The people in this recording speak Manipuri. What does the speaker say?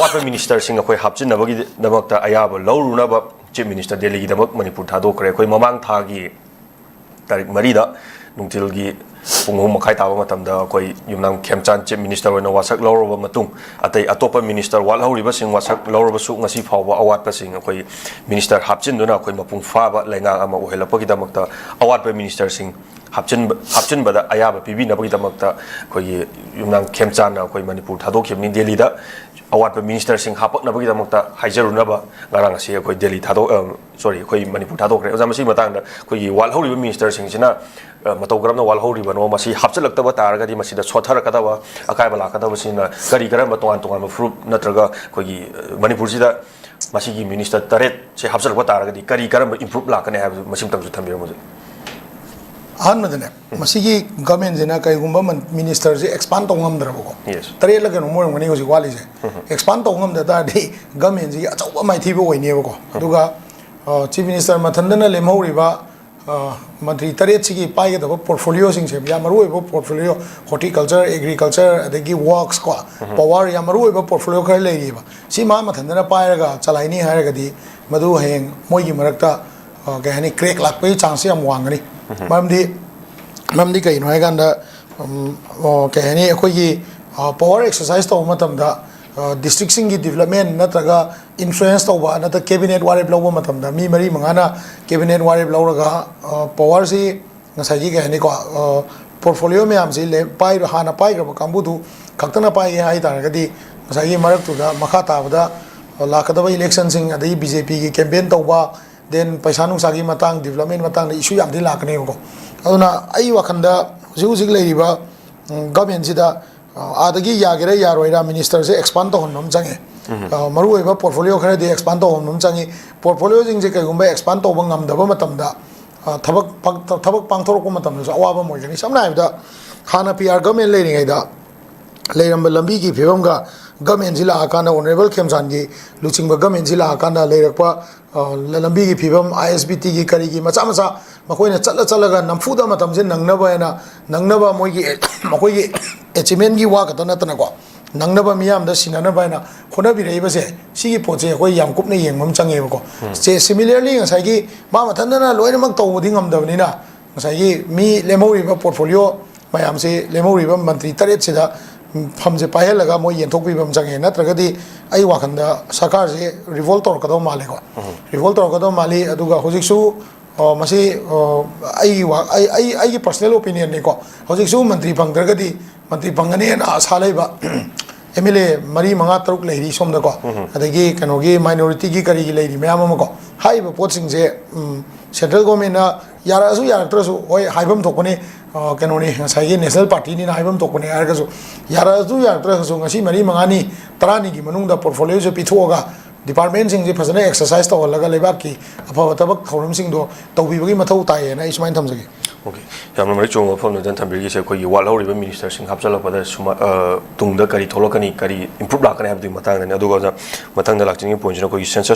awat minister sing akoi hapchin nabagi damakta ayaba lawruna ba chief minister Delhi gi damak manipur thado kre akoi mamang thagi tarik marida nungtilgi pungum makai tawa matamda akoi yumnam khemchan chief minister oina wasak lawroba matung atai atopa minister wal hawriba sing wasak lawroba su ngasi phawba awat pa sing akoi minister hapchin duna akoi mapung faba lenga ama uhelapagi damakta awat pa minister sing hapchin bada ayaba pibi nabagi damakta akoi yumnam khemchan akoi manipur thado khemni Delhi da awat pa minister sing hapak nabagi damakta haijaruna ba ngarang asi akoi Delhi thado sorry akoi manipur thado kre oja masi matang da akoi wal hawriba minister sing sina matau garamna wal hawriba no masi hapchalakta ba taragadi masi da sothara kadaba akai bala kadaba sina kari garam tongan tongan fruit natraga akoi manipur sida masi gi minister taret se hapchalakba taragadi kari garam improve lakane ha masi tamsu thambira mo Another Masigi government in a Kayumba minister expand on Umdrabo. Yes. Tarelagan more when he was equally expand on that day, government my TV in Yevo. Duga Chief Minister Matandana Lemo Riva Mantri Taretsiki Pai the portfolio sing Yamaru portfolio, horticulture, agriculture, they give walks, Power Yamaru portfolio Kaliva. Sima Matandana Paiga, Chalani Haragadi, Madu Hang, Moyi Marakta, Gahani Craig Lakpay, Chansiam Wangani. Mamdi kay no aganda kaya ni ako power exercise to matam da district singi development nataga influence to ba nata cabinet warib law matam da mi mari mangana cabinet warib law raga power si ngasagi kaya ni ko portfolio me am si le pai hana pai ga kambudu kaktana pai hai tar gadi ngasagi marak tu da makata da lakadaba election sing adai BJP ki campaign to ba then paisa nungsagi matang development matang na issue yamdi lakane ko aduna ai wakanda hujig leiba government sida adagi yagere yaroira minister se expand to honnom change maru eba portfolio khare de expand to honnom change portfolio jing je kai gumba expand to bangam daba matamda thabak pangthorok matam so awaba moigani samna ibda hana PR government leiring aida leiram lambi ki phebam ga government zila akana honorable khemsan gi luching ba government zila akana leirakpa lambi gi phibam ISBT gi kari gi macha macha makoina chala ga namfuda matam jin nangnaba ena nangnaba moi gi makoi gi achievement gi wa ka tana tana ko nangnaba miyam da sinana ba ena khona bi rei ba se sigi poche koi yam kupna yengmam change ba ko se similarly ngasai gi ma mathandana loina mak to ding am dabni na ngasai gi mi lemori ba portfolio mayam se lemori ba mantri taret se da famje pahe laga moi yenthok bi bam change natragadi ai wakhanda sarkar se revolt or kado male ko revolt or kado mali aduga hojiksu masi ai personal opinion ne ko hojiksu mantri pangdragadi mantri pangane na salai ba MLA mari manga taruk leiri somda ko adagi kanogi minority gi kari gi leiri mayam ko hai ba pot sing je central government na yara su yara trasu oi haibam thokone kanoni ngasai national party ni haibam thokone argasu yara su yara trasu ngasi mari mangani tarani gi manungda portfolio je pithoga department sing je phasana exercise to laga lebak ki afa tabak thorum sing do tawbi bagi mathau tai na ismain thamjagi okay yamna mari chong phom dan thambir gi se koi wal hawriba minister sing hapchala pada suma tungda kari tholokani kari improve lakane habdi matang na aduga matang da lakching point na koi census